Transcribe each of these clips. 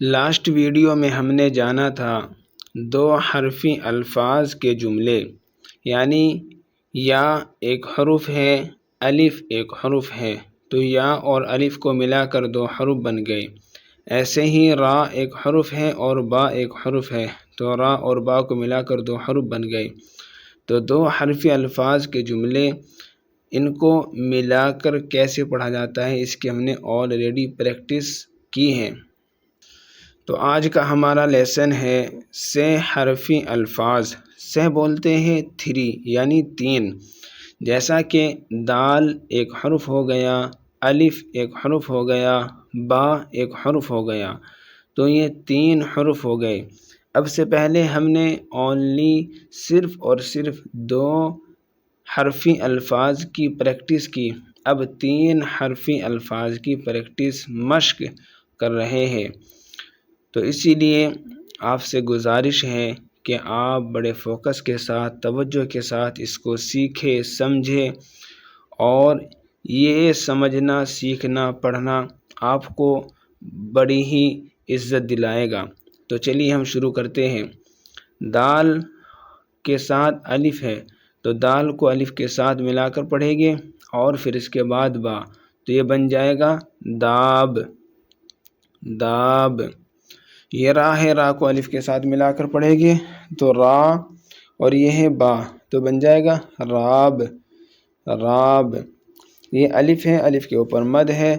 Last video میں ہم نے جانا تھا دو حرفی الفاظ کے جملے، یعنی یا ایک حرف ہے، الف ایک حرف ہے، تو یا اور الف کو ملا کر دو حرف بن گئے۔ ایسے ہی را ایک حرف ہے اور با ایک حرف ہے، تو را اور با کو ملا کر دو حرف بن گئے۔ تو دو حرفی الفاظ کے جملے، ان کو ملا کر کیسے پڑھا جاتا ہے، اس کی ہم نے آلریڈی پریکٹس کی ہے۔ تو آج کا ہمارا لیسن ہے سے حرفی الفاظ۔ سے بولتے ہیں 3 یعنی 3، جیسا کہ دال ایک حرف ہو گیا، الف ایک حرف ہو گیا، با ایک حرف ہو گیا، تو یہ 3 حرف ہو گئے۔ اب سے پہلے ہم نے صرف اور صرف 2 حرفی الفاظ کی پریکٹس کی، اب 3 حرفی الفاظ کی پریکٹس مشق کر رہے ہیں۔ تو اسی لیے آپ سے گزارش ہے کہ آپ بڑے فوکس کے ساتھ، توجہ کے ساتھ اس کو سیکھیں، سمجھیں، اور یہ سمجھنا، سیکھنا، پڑھنا آپ کو بڑی ہی عزت دلائے گا۔ تو چلیے ہم شروع کرتے ہیں۔ دال کے ساتھ الف ہے، تو دال کو الف کے ساتھ ملا کر پڑھیں گے، اور پھر اس کے بعد با، تو یہ بن جائے گا داب، داب۔ یہ را ہے، را کو الف کے ساتھ ملا کر پڑھیں گے تو را، اور یہ ہے با، تو بن جائے گا راب، راب۔ یہ الف ہے، الف کے اوپر مد ہے،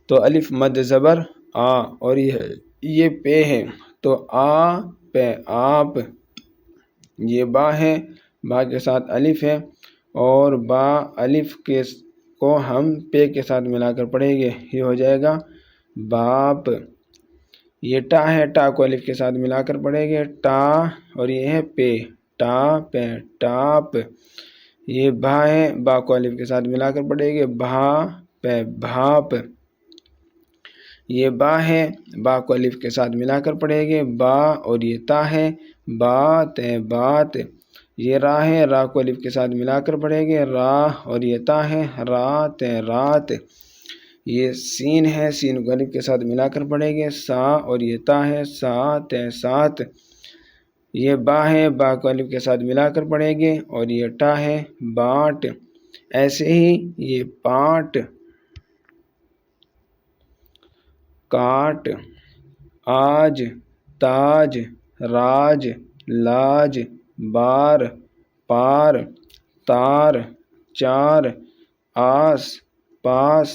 تو الف مد زبر آ، اور یہ پے ہے، تو آ پے، آپ۔ یہ با ہے، با کے ساتھ الف ہے، اور با الف کو ہم پے کے ساتھ ملا کر پڑھیں گے، یہ ہو جائے گا باپ۔ یہ ٹا ہے، ٹا کو الف کے ساتھ ملا کر پڑھیں گے ٹا، اور یہ ہے پے، ٹا پے، ٹاپ۔ یہ بھا ہے، با کو الف کے ساتھ ملا کر پڑھیں گے بھا پے، بھاپ۔ یہ با ہے، با کو الف کے ساتھ ملا کر پڑھیں گے با، اور یہ تا ہے بات، بات۔ یہ را ہے، را کو الف کے ساتھ ملا کر پڑھیں گے را، اور یہ تا ہے رات، رات۔ یہ سین ہے، سین کو الف کے ساتھ ملا کر پڑھیں گے سا، اور یہ تا ہے سات، سات۔ یہ با ہے، با کو الف کے ساتھ ملا کر پڑھیں گے، اور یہ ٹا ہے باٹ۔ ایسے ہی یہ پاٹ، کاٹ، آج، تاج، راج، لاج، بار، پار، تار، چار، آس، پاس،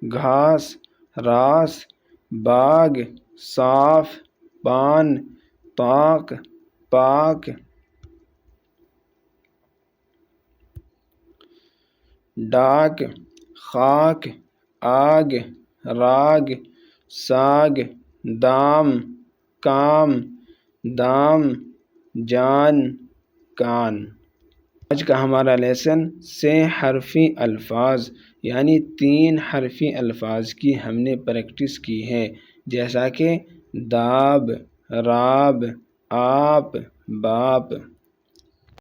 گھاس، راس، باغ، صاف، پان، طاق، پاک۔ ڈاک، خاک، آگ، راگ، ساگ، دام، کام، دام، جان، کان۔ آج کا ہمارا لیسن سے حرفی الفاظ یعنی 3 حرفی الفاظ کی ہم نے پریکٹس کی ہے، جیسا کہ داب، راب، آپ، باپ۔